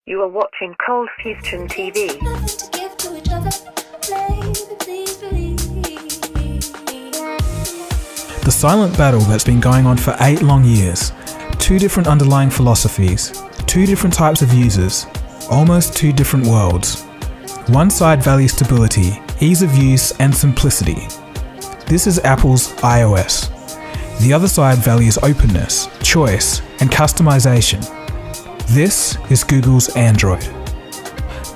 You are watching Cold Fusion TV. The silent battle that's been going on for 8 long years. 2 different underlying philosophies, 2 different types of users, almost 2 different worlds. One side values stability, ease of use and simplicity. This is Apple's iOS. The other side values openness, choice and customization. This is Google's Android.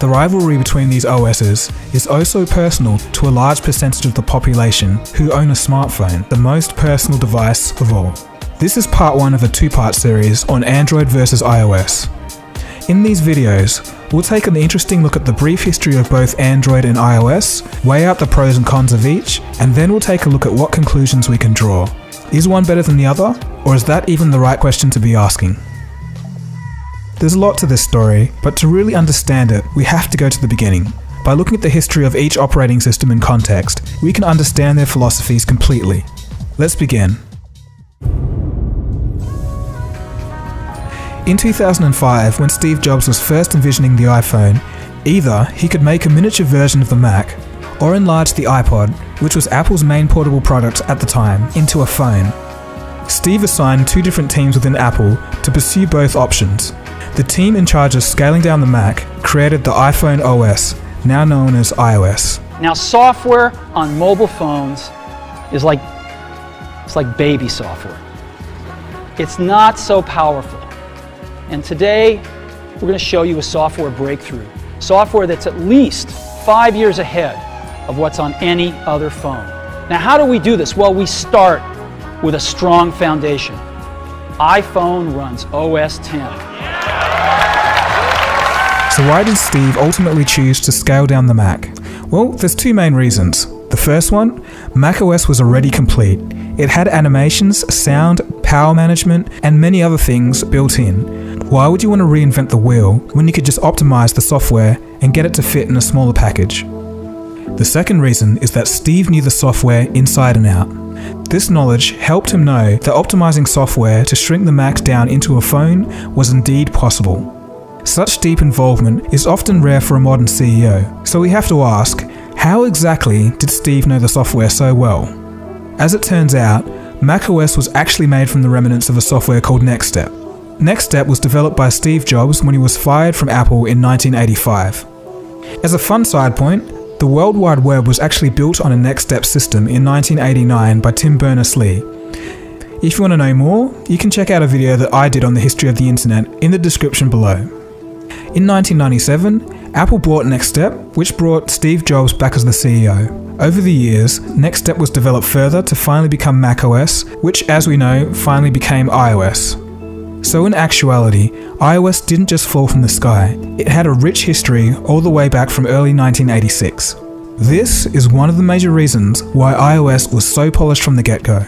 The rivalry between these OSs is also personal to a large percentage of the population who own a smartphone, the most personal device of all. This is part 1 of a 2-part series on Android versus iOS. In these videos, we'll take an interesting look at the brief history of both Android and iOS, weigh out the pros and cons of each, and then we'll take a look at what conclusions we can draw. Is one better than the other, or is that even the right question to be asking? There's a lot to this story, but to really understand it, we have to go to the beginning. By looking at the history of each operating system in context, we can understand their philosophies completely. Let's begin. In 2005, when Steve Jobs was first envisioning the iPhone, either he could make a miniature version of the Mac, or enlarge the iPod, which was Apple's main portable product at the time, into a phone. Steve assigned 2 different teams within Apple to pursue both options. The team in charge of scaling down the Mac created the iPhone OS, now known as iOS. Now, software on mobile phones is like baby software. It's not so powerful. And today, we're going to show you a software breakthrough. Software that's at least 5 years ahead of what's on any other phone. Now, how do we do this? Well, we start with a strong foundation. iPhone runs OS X. So why did Steve ultimately choose to scale down the Mac? Well, there's 2 main reasons. The first one, macOS was already complete. It had animations, sound, power management, and many other things built in. Why would you want to reinvent the wheel when you could just optimize the software and get it to fit in a smaller package? The second reason is that Steve knew the software inside and out. This knowledge helped him know that optimizing software to shrink the Mac down into a phone was indeed possible. Such deep involvement is often rare for a modern CEO, so we have to ask, how exactly did Steve know the software so well? As it turns out, macOS was actually made from the remnants of a software called NextStep. NextStep was developed by Steve Jobs when he was fired from Apple in 1985. As a fun side point, the World Wide Web was actually built on a NextStep system in 1989 by Tim Berners-Lee. If you want to know more, you can check out a video that I did on the history of the internet in the description below. In 1997, Apple bought NextStep, which brought Steve Jobs back as the CEO. Over the years, NextStep was developed further to finally become macOS, which, as we know, finally became iOS. So in actuality, iOS didn't just fall from the sky. It had a rich history all the way back from early 1986. This is one of the major reasons why iOS was so polished from the get-go.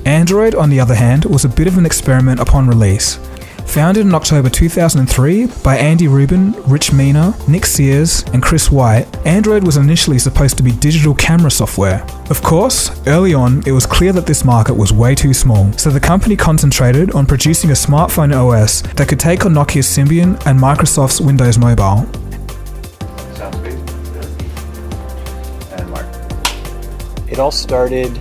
Android, on the other hand, was a bit of an experiment upon release. Founded in October 2003 by Andy Rubin, Rich Mina, Nick Sears, and Chris White, Android was initially supposed to be digital camera software. Of course, early on, it was clear that this market was way too small, so the company concentrated on producing a smartphone OS that could take on Nokia's Symbian and Microsoft's Windows Mobile. Sounds great. And Mark. It all started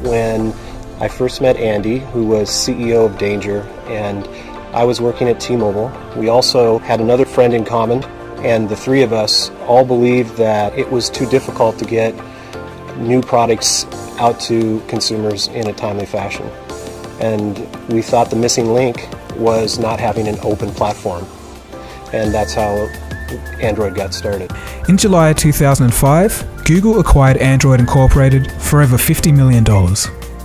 when I first met Andy, who was CEO of Danger, and I was working at T-Mobile. We also had another friend in common, and the 3 of us all believed that it was too difficult to get new products out to consumers in a timely fashion. And we thought the missing link was not having an open platform. And that's how Android got started. In July 2005, Google acquired Android Incorporated for over $50 million.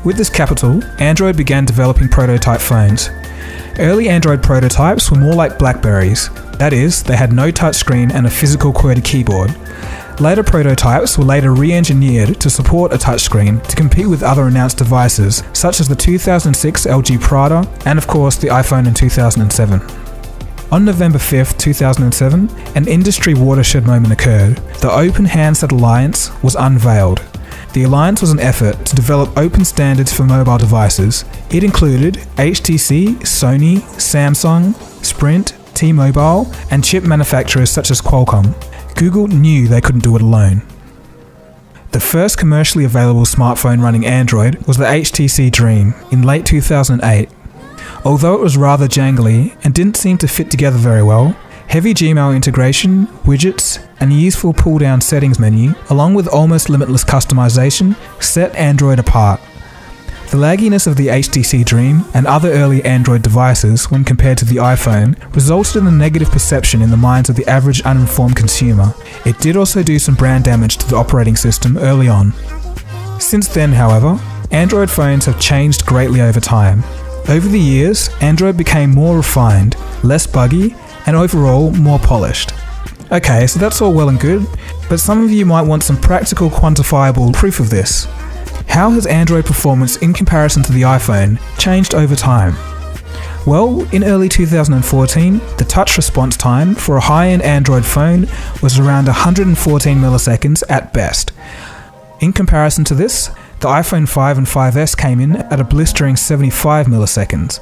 With this capital, Android began developing prototype phones. Early Android prototypes were more like Blackberries. That is, they had no touchscreen and a physical QWERTY keyboard. Later prototypes were later re-engineered to support a touchscreen to compete with other announced devices, such as the 2006 LG Prada and of course the iPhone in 2007. On November 5, 2007, an industry watershed moment occurred. The Open Handset Alliance was unveiled. The alliance was an effort to develop open standards for mobile devices. It included HTC, Sony, Samsung, Sprint, T-Mobile, and chip manufacturers such as Qualcomm. Google knew they couldn't do it alone. The first commercially available smartphone running Android was the HTC Dream in late 2008. Although it was rather jangly and didn't seem to fit together very well, heavy Gmail integration, widgets, and a useful pull-down settings menu, along with almost limitless customization, set Android apart. The lagginess of the HTC Dream and other early Android devices when compared to the iPhone resulted in a negative perception in the minds of the average uninformed consumer. It did also do some brand damage to the operating system early on. Since then, however, Android phones have changed greatly over time. Over the years, Android became more refined, less buggy, and overall more polished. Okay, so that's all well and good, but some of you might want some practical, quantifiable proof of this. How has Android performance in comparison to the iPhone changed over time? Well, in early 2014, the touch response time for a high-end Android phone was around 114 milliseconds at best. In comparison to this, the iPhone 5 and 5S came in at a blistering 75 milliseconds.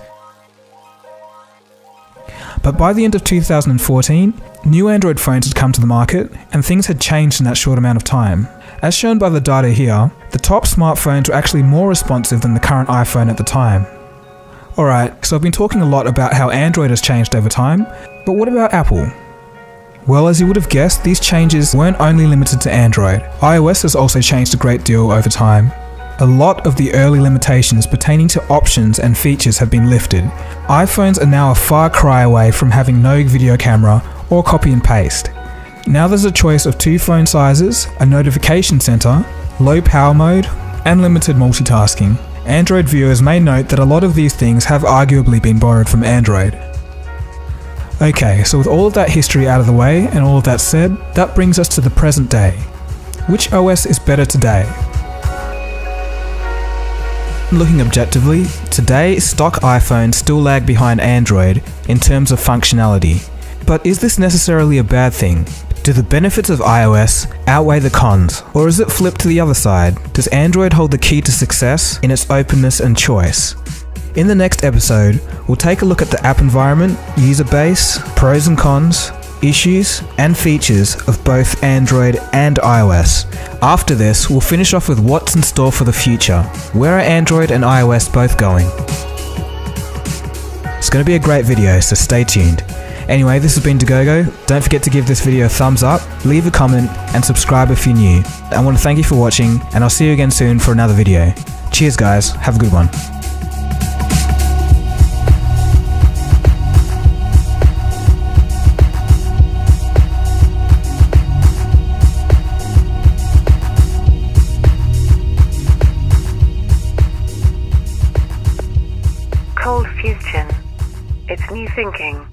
But by the end of 2014, new Android phones had come to the market, and things had changed in that short amount of time. As shown by the data here, the top smartphones were actually more responsive than the current iPhone at the time. Alright, so I've been talking a lot about how Android has changed over time, but what about Apple? Well, as you would have guessed, these changes weren't only limited to Android. iOS has also changed a great deal over time. A lot of the early limitations pertaining to options and features have been lifted. iPhones are now a far cry away from having no video camera or copy and paste. Now there's a choice of 2 phone sizes, a notification center, low power mode, and limited multitasking. Android viewers may note that a lot of these things have arguably been borrowed from Android. Okay, so with all of that history out of the way and all of that said, that brings us to the present day. Which OS is better today? Looking objectively, today stock iPhones still lag behind Android in terms of functionality. But is this necessarily a bad thing? Do the benefits of iOS outweigh the cons, or is it flipped to the other side? Does Android hold the key to success in its openness and choice? In the next episode, we'll take a look at the app environment, user base, pros and cons, issues, and features of both Android and iOS. After this, we'll finish off with what's in store for the future. Where are Android and iOS both going? It's going to be a great video, so stay tuned. Anyway, this has been Dagogo. Don't forget to give this video a thumbs up, leave a comment, and subscribe if you're new. I want to thank you for watching, and I'll see you again soon for another video. Cheers guys, have a good one. Cold Fusion. It's new thinking.